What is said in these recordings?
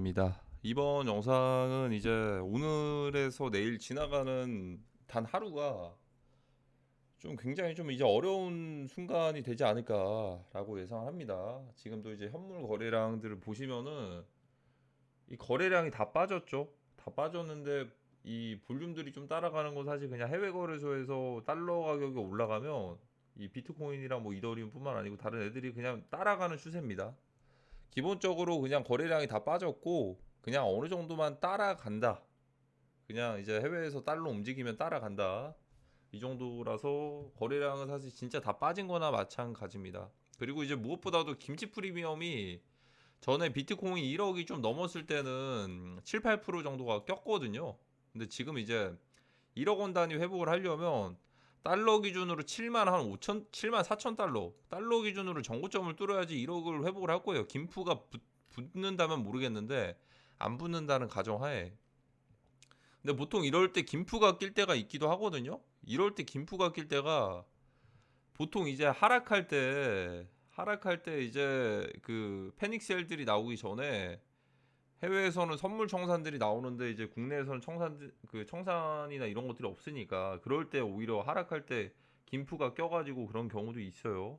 입니다. 이번 영상은 이제 오늘에서 내일 지나가는 단 하루가 좀 굉장히 좀 이제 어려운 순간이 되지 않을까라고 예상을 합니다. 지금도 이제 현물 거래량들을 보시면은 이 거래량이 다 빠졌죠. 다 빠졌는데 이 볼륨들이 좀 따라가는 건 사실 그냥 해외 거래소에서 달러 가격이 올라가면 이 비트코인이랑 뭐 이더리움뿐만 아니고 다른 애들이 그냥 따라가는 추세입니다. 기본적으로 그냥 거래량이 다 빠졌고 그냥 어느 정도만 따라간다. 그냥 이제 해외에서 달러 움직이면 따라간다. 이 정도라서 거래량은 사실 진짜 다 빠진 거나 마찬가지입니다. 그리고 이제 무엇보다도 김치 프리미엄이 전에 비트코인 1억이 좀 넘었을 때는 7, 8% 정도가 꼈거든요. 근데 지금 이제 1억 원 단위 회복을 하려면 달러 기준으로 7만 한 5천, 7만 4천 달러 기준으로 정고점을 뚫어야지 1억을 회복을 할 거예요. 김프가 붙는다면 모르겠는데 안 붙는다는 가정하에. 근데 보통 이럴 때 김프가 낄 때가 있기도 하거든요. 이럴 때 김프가 낄 때가 보통 이제 하락할 때 이제 그 패닉셀들이 나오기 전에 해외에서는 선물 청산들이 나오는데 이제 국내에서는 청산이나 이런 것들이 없으니까 그럴 때 오히려 하락할 때 김프가 껴가지고 그런 경우도 있어요.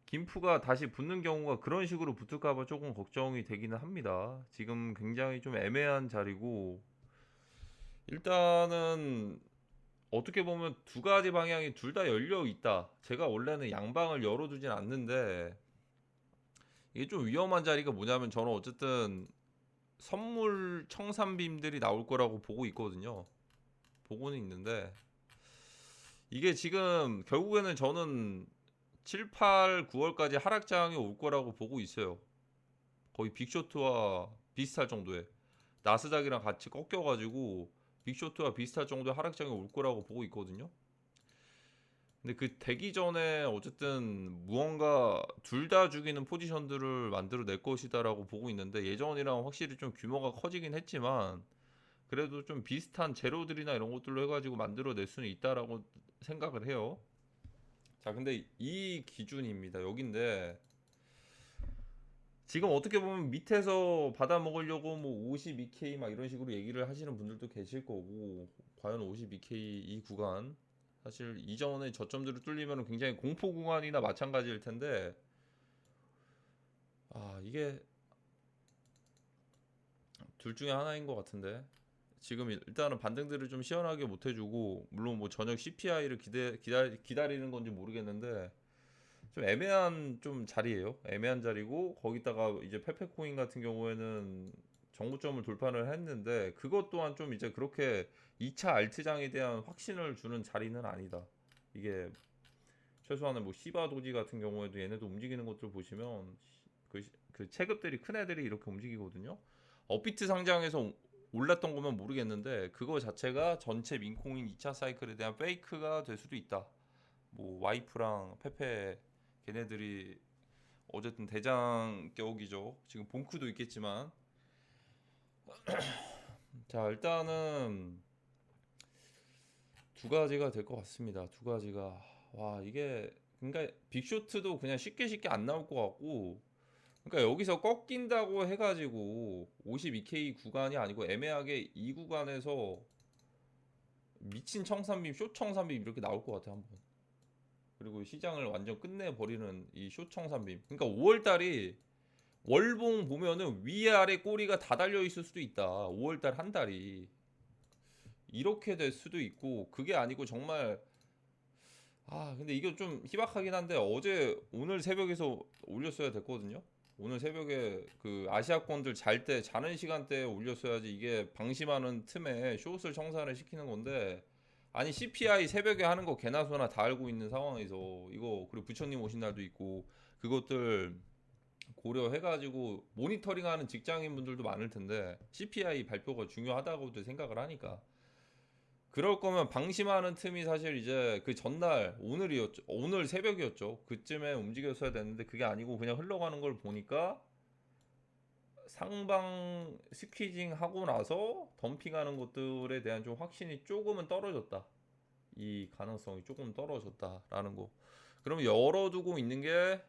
김프가 다시 붙는 경우가 그런 식으로 붙을까봐 조금 걱정이 되기는 합니다. 지금 굉장히 좀 애매한 자리고 일단은 어떻게 보면 두 가지 방향이 둘 다 열려 있다. 제가 원래는 양방을 열어두진 않는데 이게 좀 위험한 자리가 뭐냐면 저는 어쨌든 선물 청산빔들이 나올 거라고 보고 있거든요. 보고는 있는데 이게 지금 결국에는 저는 7, 8, 9월까지 하락장이 올 거라고 보고 있어요. 거의 빅쇼트와 비슷할 정도의 나스닥이랑 같이 꺾여가지고 빅쇼트와 비슷할 정도의 하락장이 올 거라고 보고 있거든요. 근데 그 되기 전에 어쨌든 무언가 둘 다 죽이는 포지션들을 만들어 낼 것이다라고 보고 있는데 예전이랑 확실히 좀 규모가 커지긴 했지만 그래도 좀 비슷한 재료들이나 이런 것들로 해가지고 만들어낼 수는 있다라고 생각을 해요. 자, 근데 이 기준입니다. 여긴데 지금 어떻게 보면 밑에서 받아 먹으려고 뭐 52K 막 이런 식으로 얘기를 하시는 분들도 계실 거고 과연 52K 이 구간 사실 이전에 저점들을 뚫리면 굉장히 공포 구간이나 마찬가지일 텐데 이게 둘 중에 하나인 것 같은데 지금 일단은 반등들을 좀 시원하게 못 해주고 물론 뭐 저녁 CPI를 기다리는 건지 모르겠는데 좀 애매한 좀 자리예요. 애매한 자리고 거기다가 이제 페페코인 같은 경우에는 정고점을 돌파를 했는데 그것 또한 좀 이제 그렇게 2차 알트장에 대한 확신을 주는 자리는 아니다. 이게 최소한은 뭐 시바 도지 같은 경우에도 얘네도 움직이는 것들 보시면 그 체급들이 큰 애들이 이렇게 움직이거든요. 업비트 상장에서 올랐던 거면 모르겠는데 그거 자체가 전체 민코인 2차 사이클에 대한 페이크가 될 수도 있다. 뭐 와이프랑 페페 걔네들이 어쨌든 대장격이죠. 지금 봉크도 있겠지만 자 일단은 두 가지가 될 것 같습니다. 두 가지가 와 이게 그러니까 빅쇼트도 그냥 쉽게 쉽게 안 나올 것 같고 그러니까 여기서 꺾인다고 해가지고 52K 구간이 아니고 애매하게 이 구간에서 미친 청산빔, 쇼 청산빔 이렇게 나올 것 같아 한번. 그리고 시장을 완전 끝내버리는 이 쇼 청산빔. 그러니까 5월달이 월봉 보면은 위아래 꼬리가 다 달려 있을 수도 있다. 5월달 한 달이 이렇게 될 수도 있고 그게 아니고 정말 근데 이게 좀 희박하긴 한데 어제 오늘 새벽에서 올렸어야 됐거든요. 오늘 새벽에 그 아시아권들 잘 때 자는 시간대에 올렸어야지 이게 방심하는 틈에 숏을 청산을 시키는 건데 아니 CPI 새벽에 하는 거 개나 소나 다 알고 있는 상황에서 이거 그리고 부처님 오신 날도 있고 그것들 고려해가지고 모니터링하는 직장인분들도 많을 텐데 CPI 발표가 중요하다고도 생각을 하니까 그럴 거면 방심하는 틈이 사실 이제 그 전날 오늘이었죠. 오늘 새벽이었죠. 그쯤에 움직였어야 되는데 그게 아니고 그냥 흘러가는 걸 보니까 상방 스퀴징 하고 나서 덤핑하는 것들에 대한 좀 확신이 조금은 떨어졌다. 이 가능성이 조금 떨어졌다라는 거. 그러면 열어두고 있는 게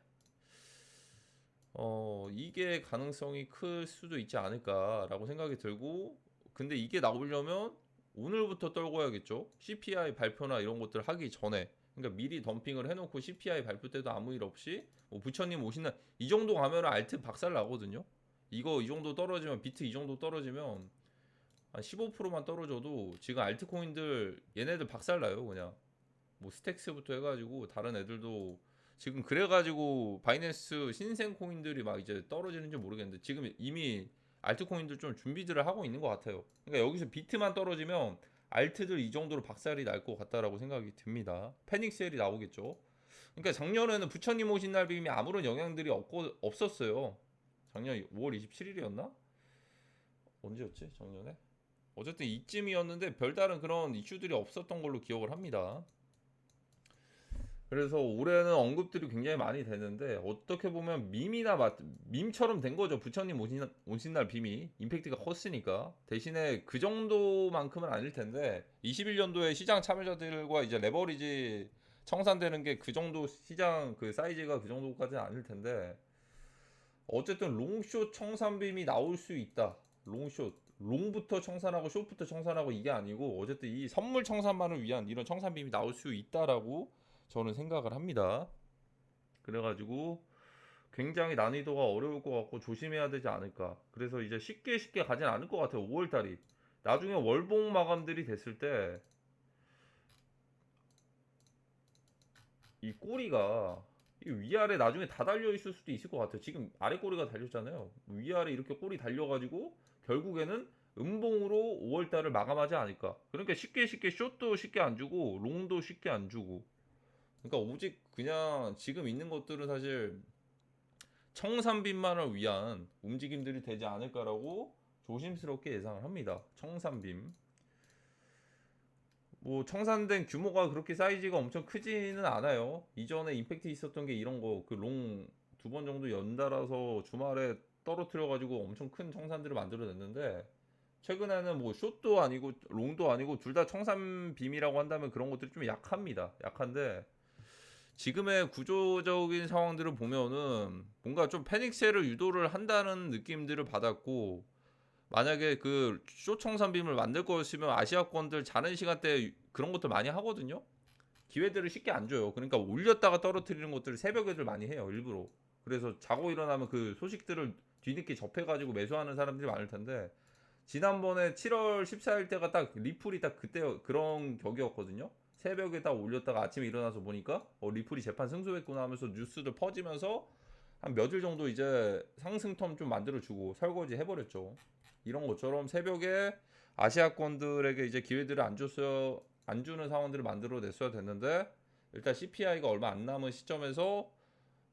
이게 가능성이 클 수도 있지 않을까라고 생각이 들고, 근데 이게 나오려면 오늘부터 떨궈야겠죠. CPI 발표나 이런 것들 하기 전에. 그러니까 미리 덤핑을 해놓고 CPI 발표 때도 아무 일 없이 뭐 부처님 오신 날 이 정도 가면 알트 박살 나거든요. 이거 이 정도 떨어지면, 비트 이 정도 떨어지면 한 15%만 떨어져도 지금 알트코인들 얘네들 박살 나요. 그냥 뭐 스택스부터 해가지고 다른 애들도 지금 그래가지고 바이낸스 신생 코인들이 막 이제 떨어지는지 모르겠는데 지금 이미 알트코인들 좀 준비들을 하고 있는 것 같아요. 그러니까 여기서 비트만 떨어지면 알트들 이 정도로 박살이 날 것 같다라고 생각이 듭니다. 패닉셀이 나오겠죠. 그러니까 작년에는 부처님 오신 날 빔이 아무런 영향들이 없었어요. 작년 5월 27일이었나? 언제였지? 작년에? 어쨌든 이쯤이었는데 별다른 그런 이슈들이 없었던 걸로 기억을 합니다. 그래서 올해는 언급들이 굉장히 많이 되는데 어떻게 보면 밈처럼 된 거죠. 부처님 오신 날 빔이 임팩트가 컸으니까. 대신에 그 정도만큼은 아닐 텐데 21년도에 시장 참여자들과 이제 레버리지 청산되는 게 그 정도 시장 그 사이즈가 그 정도까지는 아닐 텐데 어쨌든 롱숏 청산빔이 나올 수 있다. 롱숏 롱부터 청산하고 숏부터 청산하고 이게 아니고 어쨌든 이 선물 청산만을 위한 이런 청산빔이 나올 수 있다라고 저는 생각을 합니다. 그래가지고 굉장히 난이도가 어려울 것 같고 조심해야 되지 않을까. 그래서 이제 쉽게 가진 않을 것 같아요. 5월달이. 나중에 월봉 마감들이 됐을 때 이 꼬리가 이 위아래 나중에 다 달려 있을 수도 있을 것 같아요. 지금 아래 꼬리가 달렸잖아요. 위아래 이렇게 꼬리 달려가지고 결국에는 음봉으로 5월달을 마감하지 않을까. 그러니까 쉽게 숏도 쉽게 안 주고 롱도 쉽게 안 주고. 그러니까 오직 그냥 지금 있는 것들은 사실 청산빔만을 위한 움직임들이 되지 않을까라고 조심스럽게 예상을 합니다. 청산빔. 뭐 청산된 규모가 그렇게 사이즈가 엄청 크지는 않아요. 이전에 임팩트 있었던 게 이런 거 그 롱 두 번 정도 연달아서 주말에 떨어뜨려 가지고 엄청 큰 청산들을 만들어냈는데 최근에는 뭐 숏도 아니고 롱도 아니고 둘 다 청산빔이라고 한다면 그런 것들이 좀 약합니다. 약한데 지금의 구조적인 상황들을 보면은 뭔가 좀 패닉셀을 유도를 한다는 느낌들을 받았고 만약에 그 쇼청산빔을 만들 거였으면 아시아권들 자는 시간대에 그런 것들 많이 하거든요. 기회들을 쉽게 안 줘요. 그러니까 올렸다가 떨어뜨리는 것들을 새벽에들 많이 해요. 일부러. 그래서 자고 일어나면 그 소식들을 뒤늦게 접해가지고 매수하는 사람들이 많을 텐데 지난번에 7월 14일 때가 딱 리플이 딱 그때 그런 격이었거든요. 새벽에 딱 올렸다가 아침에 일어나서 보니까 리플이 재판 승소했구나 하면서 뉴스들 퍼지면서 한 며칠 정도 이제 상승텀 좀 만들어주고 설거지 해버렸죠. 이런 것처럼 새벽에 아시아권들에게 이제 기회들을 안 주는 상황들을 만들어냈어야 됐는데 일단 CPI가 얼마 안 남은 시점에서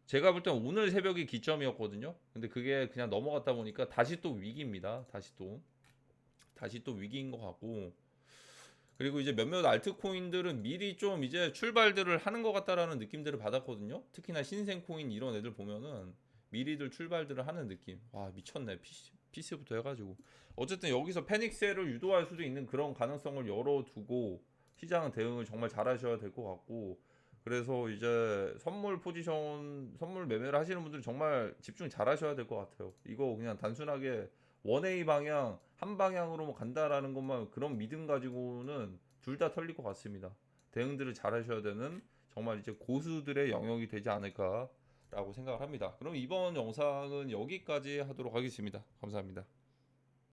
제가 볼 땐 오늘 새벽이 기점이었거든요. 근데 그게 그냥 넘어갔다 보니까 다시 또 위기입니다. 다시 또 위기인 것 같고 그리고 이제 몇몇 알트코인들은 미리 좀 이제 출발들을 하는 것 같다라는 느낌들을 받았거든요. 특히나 신생 코인 이런 애들 보면은 미리들 출발들을 하는 느낌. 와 미쳤네. 피스부터 해가지고 어쨌든 여기서 패닉셀을 유도할 수도 있는 그런 가능성을 열어두고 시장 대응을 정말 잘하셔야 될 것 같고 그래서 이제 선물 매매를 하시는 분들은 정말 집중 잘하셔야 될 것 같아요. 이거 그냥 단순하게 원웨이 방향 한 방향으로만 간다라는 것만 그런 믿음 가지고는 둘 다 털릴 것 같습니다. 대응들을 잘 하셔야 되는 정말 이제 고수들의 영역이 되지 않을까라고 생각을 합니다. 그럼 이번 영상은 여기까지 하도록 하겠습니다. 감사합니다.